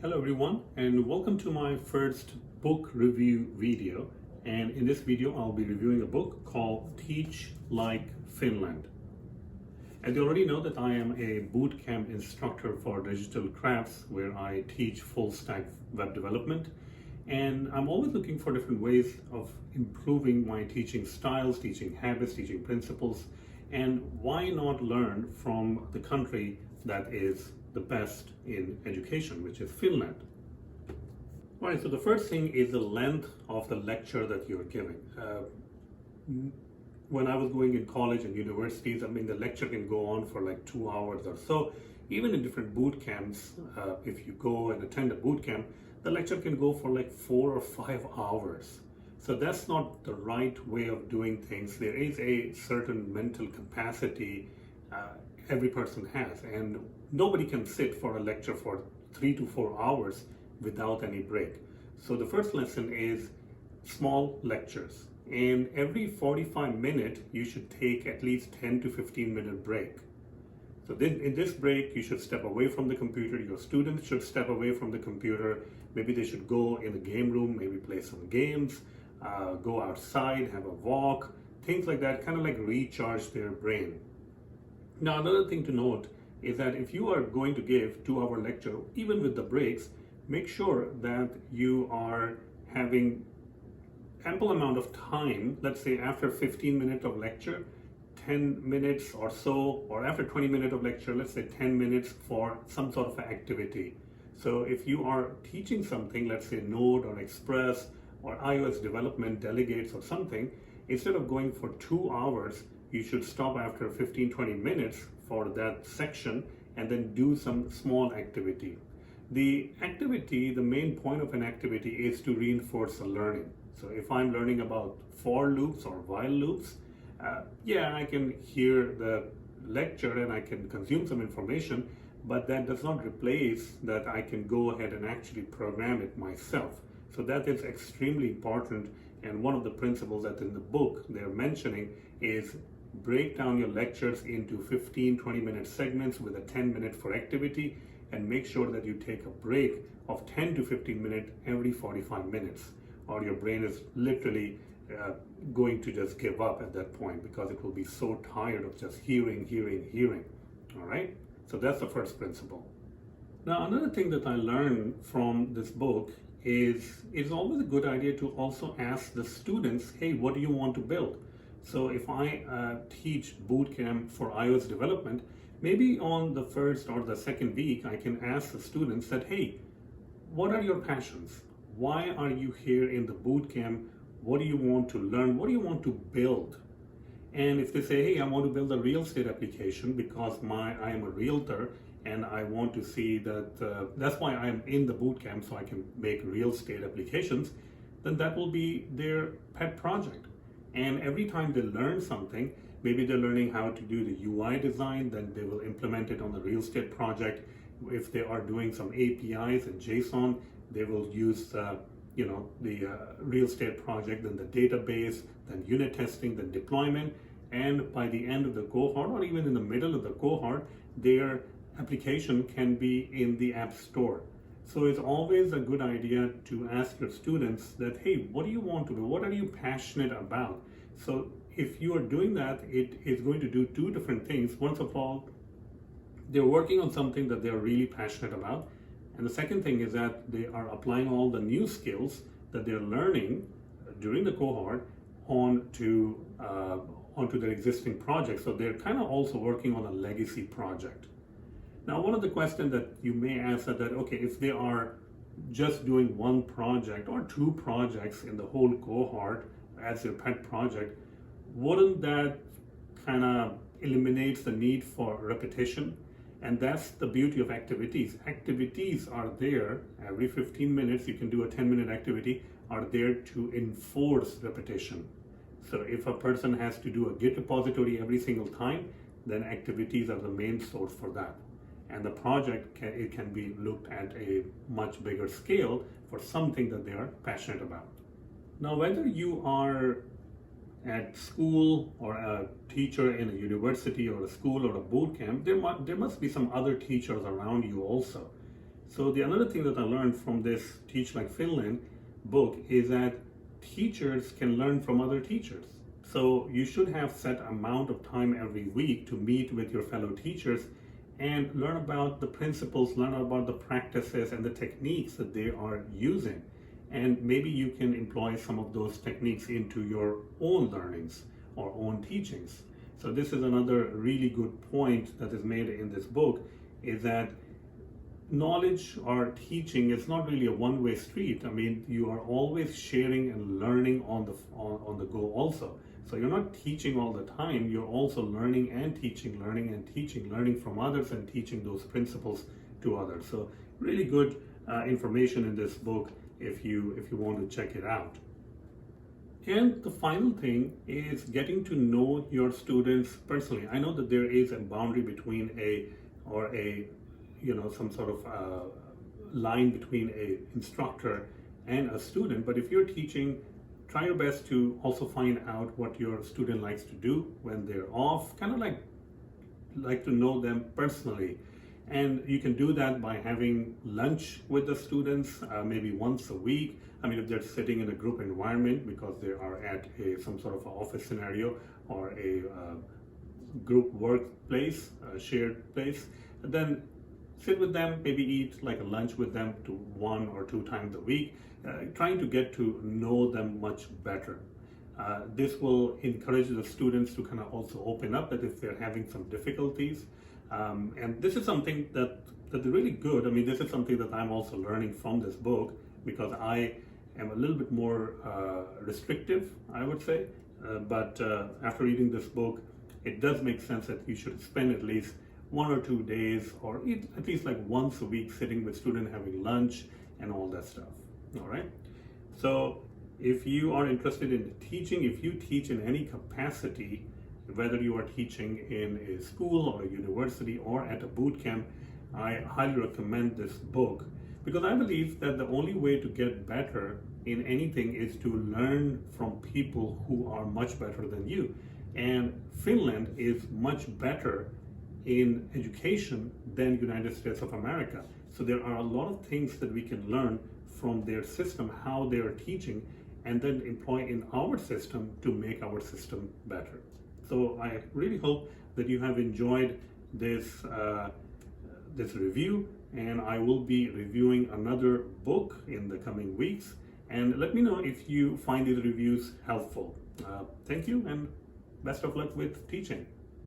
Hello everyone, and welcome to my first book review video. And in this video I'll be reviewing a book called Teach Like Finland. As you already know that I am a bootcamp instructor for digital crafts where I teach full stack web development, and I'm always looking for different ways of improving my teaching styles, teaching habits, teaching principles, and why not learn from the country that is the best in education, which is Finland. All right, so the first thing is the length of the lecture that you're giving. When I was going in college and universities, the lecture can go on for like 2 hours or so. Even in different boot camps, if you go and attend a boot camp, the lecture can go for like 4 or 5 hours. So that's not the right way of doing things. There is a certain mental capacity every person has, and nobody can sit for a lecture for 3 to 4 hours without any break. So the first lesson is small lectures, and every 45 minutes you should take at least 10 to 15 minute break. So then in this break you should step away from the computer, your students should step away from the computer, maybe they should go in the game room, maybe play some games, go outside, have a walk, things like that, kind of like recharge their brain. Now another thing to note is that if you are going to give 2-hour lecture, even with the breaks, make sure that you are having ample amount of time. Let's say after 15 minutes of lecture, 10 minutes or so, or after 20 minutes of lecture, let's say 10 minutes for some sort of activity. So if you are teaching something, let's say Node or Express or iOS development, delegates or something, instead of going for 2 hours, you should stop after 15-20 minutes for that section and then do some small activity. The main point of an activity is to reinforce the learning. So if I'm learning about for loops or while loops, I can hear the lecture and I can consume some information, but that does not replace that I can go ahead and actually program it myself. So that is extremely important, and one of the principles that in the book they're mentioning is break down your lectures into 15-20 minute segments with a 10-minute for activity, and make sure that you take a break of 10 to 15 minutes every 45 minutes, or your brain is literally going to just give up at that point because it will be so tired of just hearing. All right, so that's the first principle. Now another thing that I learned from this book is it's always a good idea to also ask the students, hey, what do you want to build? So if I teach bootcamp for iOS development, maybe on the first or the second week, I can ask the students that, hey, what are your passions? Why are you here in the bootcamp? What do you want to learn? What do you want to build? And if they say, hey, I want to build a real estate application because I am a realtor and I want to see that, that's why I am in the bootcamp, so I can make real estate applications, then that will be their pet project. And every time they learn something, maybe they're learning how to do the UI design, then they will implement it on the real estate project. If they are doing some APIs and JSON, they will use the real estate project, then the database, then unit testing, then deployment. And by the end of the cohort, or even in the middle of the cohort, their application can be in the App Store. So it's always a good idea to ask your students that, hey, what do you want to do? What are you passionate about? So if you are doing that, it is going to do two different things. First of all, they're working on something that they're really passionate about. And the second thing is that they are applying all the new skills that they're learning during the cohort onto their existing project. So they're kind of also working on a legacy project. Now, one of the questions that you may ask is that, okay, if they are just doing one project or 2 projects in the whole cohort as their pet project, wouldn't that kind of eliminate the need for repetition? And that's the beauty of activities. Activities are there every 15 minutes. You can do a 10-minute activity, are there to enforce repetition. So if a person has to do a Git repository every single time, then activities are the main source for that. And the project can be looked at a much bigger scale for something that they are passionate about. Now, whether you are at school or a teacher in a university or a school or a boot camp, there must be some other teachers around you also. So the another thing that I learned from this Teach Like Finland book is that teachers can learn from other teachers. So you should have set amount of time every week to meet with your fellow teachers and learn about the principles, learn about the practices and the techniques that they are using. And maybe you can employ some of those techniques into your own learnings or own teachings. So this is another really good point that is made in this book, is that knowledge or teaching is not really a one-way street. I mean, you are always sharing and learning on the go also. So you're not teaching all the time, you're also learning and teaching, learning from others and teaching those principles to others. So really good information in this book if you want to check it out. And the final thing is getting to know your students personally. I know that there is a boundary between some sort of line between a instructor and a student, but if you're teaching, try your best to also find out what your student likes to do when they're off, kind of like to know them personally. And you can do that by having lunch with the students, maybe once a week. I mean, if they're sitting in a group environment because they are at some sort of office scenario or a group workplace, a shared place, then sit with them, maybe eat like a lunch with them 1 or 2 times a week, trying to get to know them much better. This will encourage the students to kind of also open up that if they're having some difficulties. And this is something that is really good. I mean, this is something that I'm also learning from this book, because I am a little bit more restrictive, I would say. But after reading this book, it does make sense that you should spend at least 1 or 2 days, or at least like once a week, sitting with students, having lunch and all that stuff. All right. So if you are interested in teaching, if you teach in any capacity, whether you are teaching in a school or a university or at a boot camp, I highly recommend this book, because I believe that the only way to get better in anything is to learn from people who are much better than you. And Finland is much better in education than United States of America. So there are a lot of things that we can learn from their system, how they are teaching, and then employ in our system to make our system better. So I really hope that you have enjoyed this review, and I will be reviewing another book in the coming weeks. And let me know if you find these reviews helpful. Thank you, and best of luck with teaching.